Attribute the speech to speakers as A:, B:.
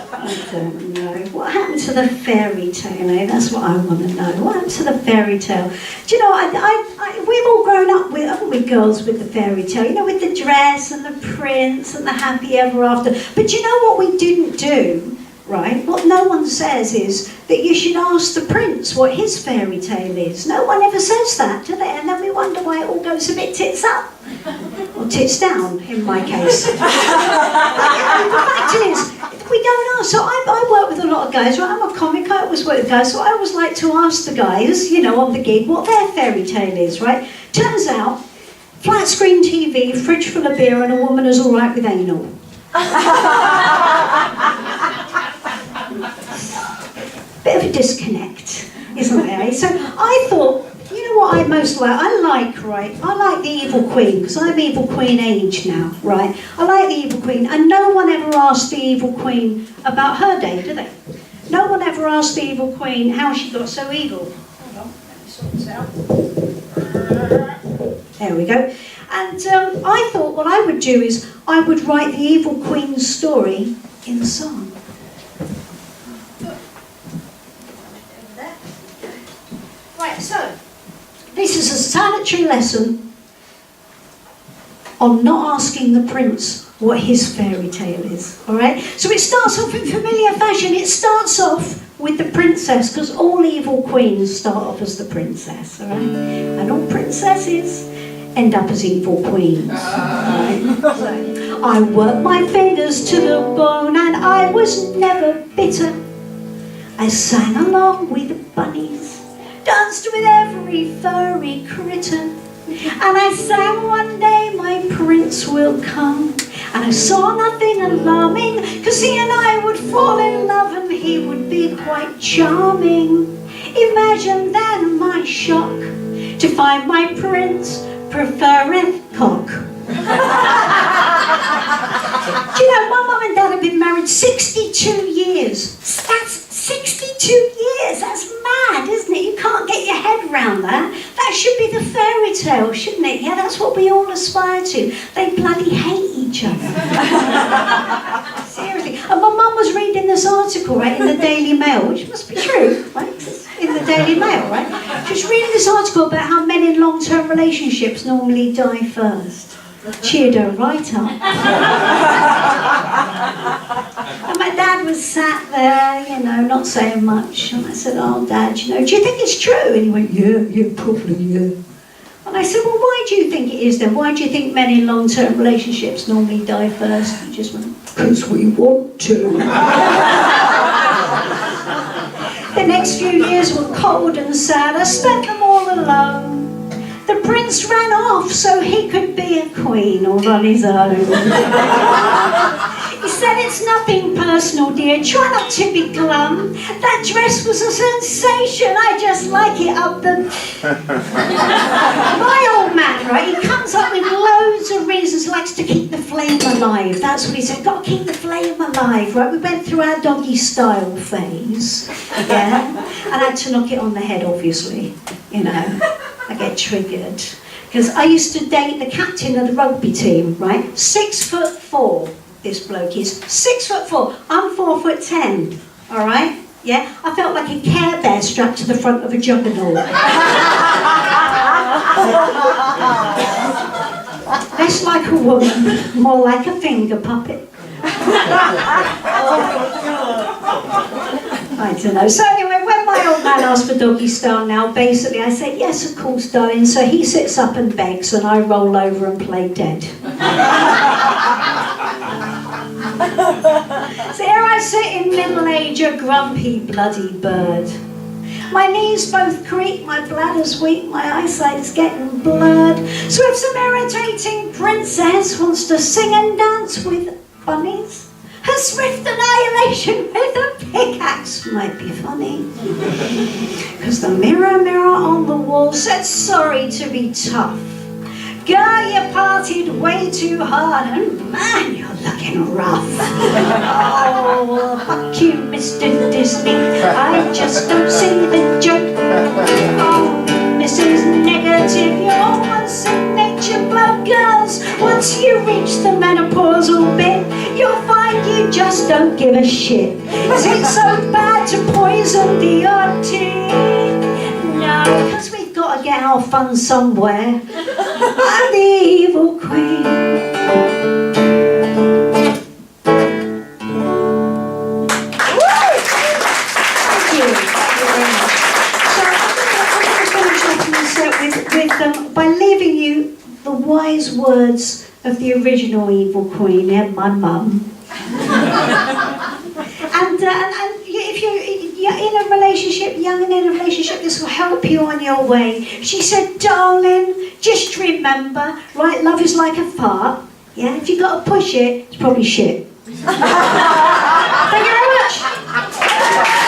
A: I don't know. What happened to the fairy tale, eh? That's what I want to know. What happened to the fairy tale? Do you know, we've all grown up with, haven't we, girls, with the fairy tale, you know, with the dress and the prince and the happy ever after. But do you know what we didn't do, right? What no one says is that you should ask the prince what his fairy tale is. No one ever says that, do they? And then we wonder why it all goes a bit tits up. Or tits down, in my case. The fact is, we don't ask. So I work with a lot of guys, right? I'm a comic, I always work with guys, so I always like to ask the guys, you know, on the gig, what their fairy tale is, right? Turns out, flat screen TV, fridge full of beer, and a woman is all right with anal. Bit of a disconnect, isn't there? So I thought, you know what I most like? I like the Evil Queen, because I'm Evil Queen age now, right? I like the Evil Queen, and no one ever asked the Evil Queen about her day, do they? No one ever asked the Evil Queen how she got so evil. Hold on, let me sort this out. There we go. And I thought what I would do is, I would write the Evil Queen's story in a song. Right, so, this is a sanitary lesson on not asking the prince what his fairy tale is, all right? So it starts off in familiar fashion. It starts off with the princess, because all evil queens start off as the princess, all right? And all princesses end up as evil queens, all right? So, I worked my fingers to the bone and I was never bitter. I sang along with the bunnies, danced with every furry critter, and I sang one day my prince will come, and I saw nothing alarming, cause he and I would fall in love and he would be quite charming. Imagine then my shock to find my prince prefereth cock. Do you know, my mum and dad have been married 62 years. That's 62 years, that's mad, isn't it? You can't get your head around that. That should be the fairy tale, shouldn't it? Yeah, that's what we all aspire to. They bloody hate each other. Seriously. And my mum was reading this article, right, in the Daily Mail, which must be true, right? In the Daily Mail, right? She was reading this article about how men in long-term relationships normally die first. Cheered her right up. And my dad was sat there, you know, not saying much. And I said, oh, Dad, you know, do you think it's true? And he went, yeah, probably, yeah. And I said, well, why do you think it is then? Why do you think men in long-term relationships normally die first? He just went, because we want to. The next few years were cold and sad. I spent them all alone. The prince ran off so he could be a queen all on his own. He said, it's nothing personal, dear. Try not to be glum. That dress was a sensation. I just like it up the... My old man, right, he comes up with loads of reasons, likes to keep the flame alive. That's what he said, got to keep the flame alive, right? We went through our doggy style phase, yeah? And I had to knock it on the head, obviously, you know. I get triggered. Because I used to date the captain of the rugby team, right? 6'4", this bloke is. 6'4", I'm 4'10", all right? Yeah? I felt like a Care Bear strapped to the front of a juggernaut. Less like a woman, more like a finger puppet. I don't know. So anyway, when my old man asked for doggy style now, basically I say, yes, of course, darling. So he sits up and begs and I roll over and play dead. So here I sit in middle age, a grumpy bloody bird. My knees both creak, my bladder's weak, my eyesight's getting blurred. So if some irritating princess wants to sing and dance with bunnies, a swift annihilation with a pickaxe might be funny. Because the mirror, mirror on the wall said sorry to be tough. Girl, you partied way too hard and man, you're looking rough. Oh, fuck you, Mr. Disney, I just don't see the joke. Oh, Mrs. Negative, you're once in nature blood, girls. Once you reach the menopausal bit, you'll find like you just don't give a shit. Is it so bad to poison the odd tea? No, because we've got to get our fun somewhere. I'm the evil queen. By leaving you the wise words of the original evil queen, my mum. and if you're in a relationship, young and in a relationship, this will help you on your way. She said, darling, just remember, right, love is like a fart. Yeah, if you've got to push it, it's probably shit. Thank you very much.